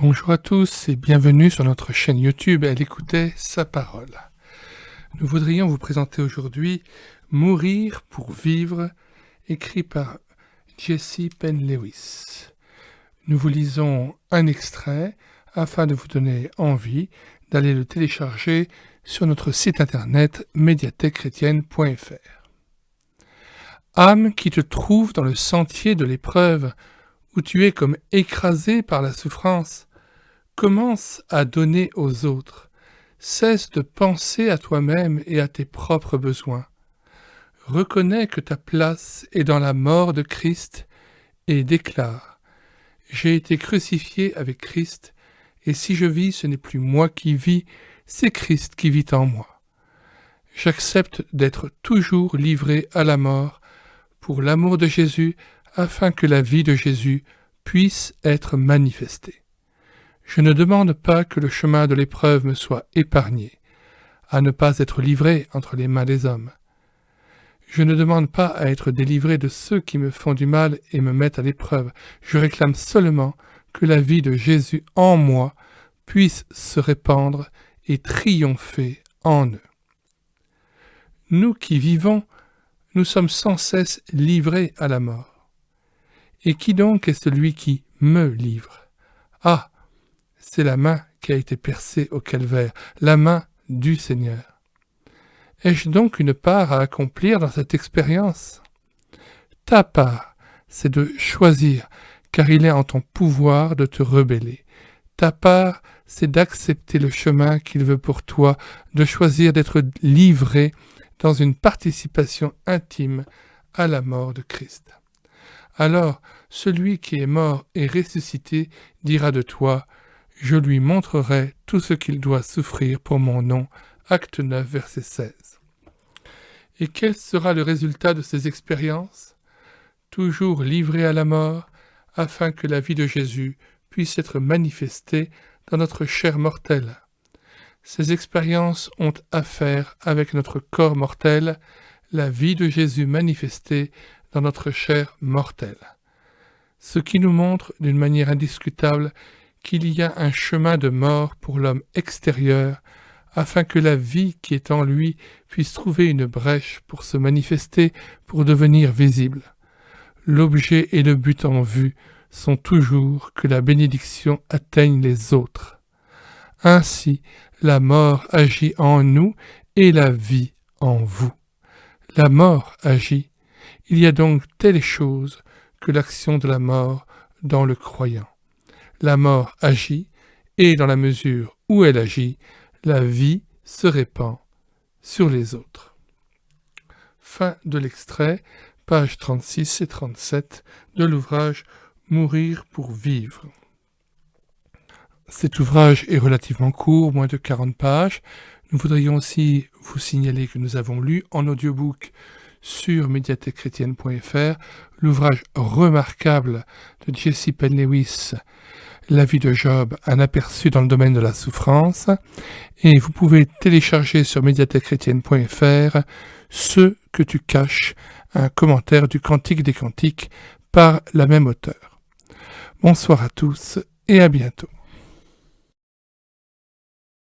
Bonjour à tous et bienvenue sur notre chaîne YouTube Elle écoutait sa parole. Nous voudrions vous présenter aujourd'hui Mourir pour vivre, écrit par Jesse Penn-Lewis. Nous vous lisons un extrait afin de vous donner envie d'aller le télécharger sur notre site internet médiathèquechrétienne.fr. Âme qui te trouve dans le sentier de l'épreuve, où tu es comme écrasé par la souffrance, commence à donner aux autres. Cesse de penser à toi-même et à tes propres besoins. Reconnais que ta place est dans la mort de Christ et déclare : j'ai été crucifié avec Christ, et si je vis, ce n'est plus moi qui vis, c'est Christ qui vit en moi. J'accepte d'être toujours livré à la mort pour l'amour de Jésus, afin que la vie de Jésus puisse être manifestée. Je ne demande pas que le chemin de l'épreuve me soit épargné, à ne pas être livré entre les mains des hommes. Je ne demande pas à être délivré de ceux qui me font du mal et me mettent à l'épreuve. Je réclame seulement que la vie de Jésus en moi puisse se répandre et triompher en eux. Nous qui vivons, nous sommes sans cesse livrés à la mort. Et qui donc est celui qui me livre ? Ah, c'est la main qui a été percée au calvaire, la main du Seigneur. Ai-je donc une part à accomplir dans cette expérience ? Ta part, c'est de choisir, car il est en ton pouvoir de te rebeller. Ta part, c'est d'accepter le chemin qu'il veut pour toi, de choisir d'être livré dans une participation intime à la mort de Christ. Alors, celui qui est mort et ressuscité dira de toi : je lui montrerai tout ce qu'il doit souffrir pour mon nom. Acte 9, verset 16. Et quel sera le résultat de ces expériences ? Toujours livré à la mort, afin que la vie de Jésus puisse être manifestée dans notre chair mortelle. Ces expériences ont affaire avec notre corps mortel, la vie de Jésus manifestée dans notre chair mortelle. Ce qui nous montre d'une manière indiscutable qu'il y a un chemin de mort pour l'homme extérieur, afin que la vie qui est en lui puisse trouver une brèche pour se manifester, pour devenir visible. L'objet et le but en vue sont toujours que la bénédiction atteigne les autres. Ainsi, la mort agit en nous et la vie en vous. La mort agit. Il y a donc telle chose que l'action de la mort dans le croyant. La mort agit, et dans la mesure où elle agit, la vie se répand sur les autres. Fin de l'extrait, pages 36 et 37 de l'ouvrage Mourir pour vivre. Cet ouvrage est relativement court, moins de 40 pages. Nous voudrions aussi vous signaler que nous avons lu en audiobook sur médiathèquechrétienne.fr l'ouvrage remarquable de Jesse Penn-Lewis, La vie de Job, un aperçu dans le domaine de la souffrance, et vous pouvez télécharger sur médiathèquechrétienne.fr Ce que tu caches, un commentaire du Cantique des Cantiques par la même auteure. Bonsoir à tous et à bientôt.